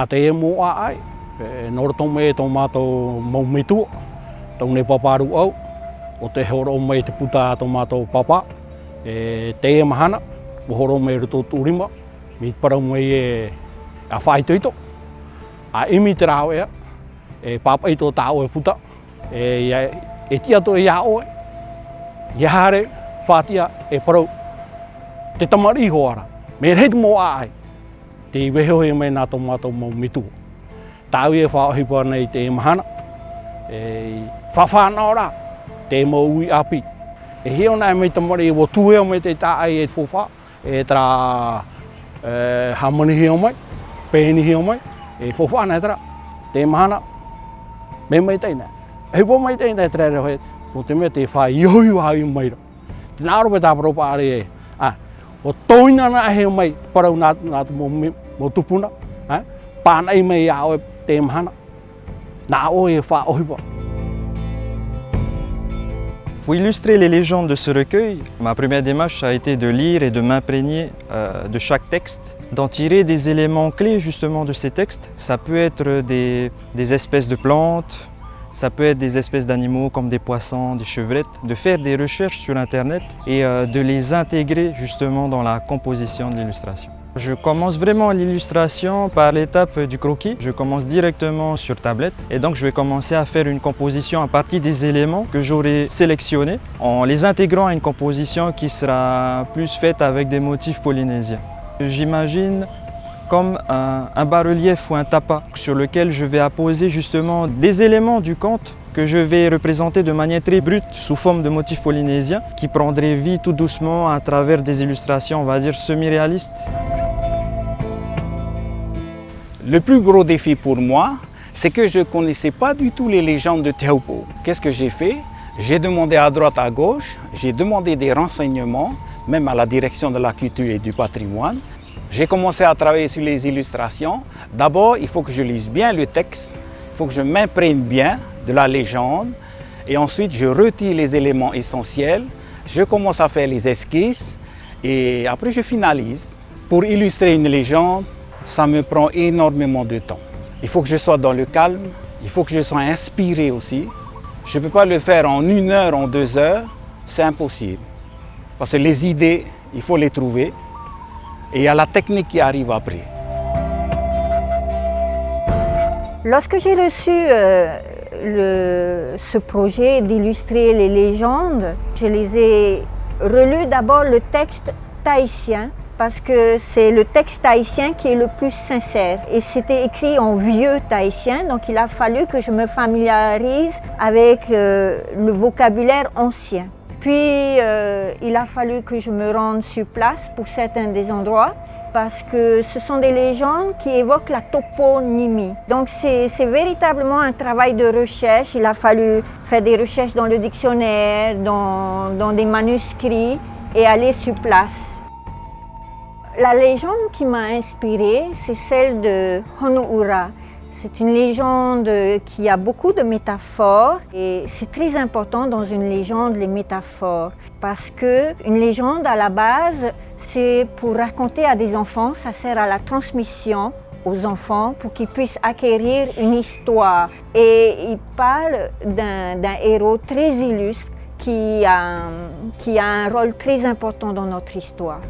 te e mo ai, nora tō me tō mātou maumitua, tō ne paparu au, o te horo mai te puta tō mātou papa, te e mahana, o horo mai ruto tūrima, mi parau mai a whaitoito, a imi te rao ea, papa ito tāo e puta, e tia to e ao e, hare whātia e parau, te tamari hoara, me reitu mo ai, te weho e mai nā tō mātou maumitua. Tāu e whaohipa nei te mahana, whawhānau rā, te maui api. E heo nai mai tamari e wo tuea mai te tāai e whawha, e tara hamani heo mai, pēni heo mai, e whawha nei tara, te mahana, me mai teina. E po mai teina e tera rehoe, o te mea te whai ioi wahai mai ra. Te nāro pe tāparo pāre e, o toina na heo mai, parau nā mo tupuna, pānei mai ao e te mahana, nā o e whaohipa. Pour illustrer les légendes de ce recueil, ma première démarche a été de lire et de m'imprégner de chaque texte, d'en tirer des éléments clés justement de ces textes. Ça peut être des espèces de plantes, ça peut être des espèces d'animaux comme des poissons, des chevrettes, de faire des recherches sur Internet et de les intégrer justement dans la composition de l'illustration. Je commence vraiment l'illustration par l'étape du croquis. Je commence directement sur tablette et donc je vais commencer à faire une composition à partir des éléments que j'aurai sélectionnés en les intégrant à une composition qui sera plus faite avec des motifs polynésiens. J'imagine comme un bas-relief ou un tapa sur lequel je vais apposer justement des éléments du conte que je vais représenter de manière très brute sous forme de motifs polynésiens qui prendraient vie tout doucement à travers des illustrations, on va dire, semi-réalistes. Le plus gros défi pour moi, c'est que je ne connaissais pas du tout les légendes de Te Haupo. Qu'est-ce que j'ai fait? J'ai demandé à droite, à gauche, j'ai demandé des renseignements, même à la direction de la culture et du patrimoine. J'ai commencé à travailler sur les illustrations. D'abord, il faut que je lise bien le texte, il faut que je m'imprègne bien de la légende et ensuite je retire les éléments essentiels, je commence à faire les esquisses et après je finalise. Pour illustrer une légende, ça me prend énormément de temps. Il faut que je sois dans le calme, il faut que je sois inspiré aussi. Je ne peux pas le faire en 1 heure, en 2 heures, c'est impossible. Parce que les idées, il faut les trouver. Et il y a la technique qui arrive après. Lorsque j'ai reçu ce projet d'illustrer les légendes, je les ai relus d'abord le texte tahitien parce que c'est le texte tahitien qui est le plus sincère. Et c'était écrit en vieux tahitien, donc il a fallu que je me familiarise avec le vocabulaire ancien. Puis il a fallu que je me rende sur place pour certains des endroits parce que ce sont des légendes qui évoquent la toponymie. Donc c'est véritablement un travail de recherche. Il a fallu faire des recherches dans le dictionnaire, dans des manuscrits et aller sur place. La légende qui m'a inspirée, c'est celle de Honuura. C'est une légende qui a beaucoup de métaphores et c'est très important dans une légende les métaphores parce qu'une légende à la base c'est pour raconter à des enfants, ça sert à la transmission aux enfants pour qu'ils puissent acquérir une histoire. Et il parle d'un héros très illustre qui a un rôle très important dans notre histoire.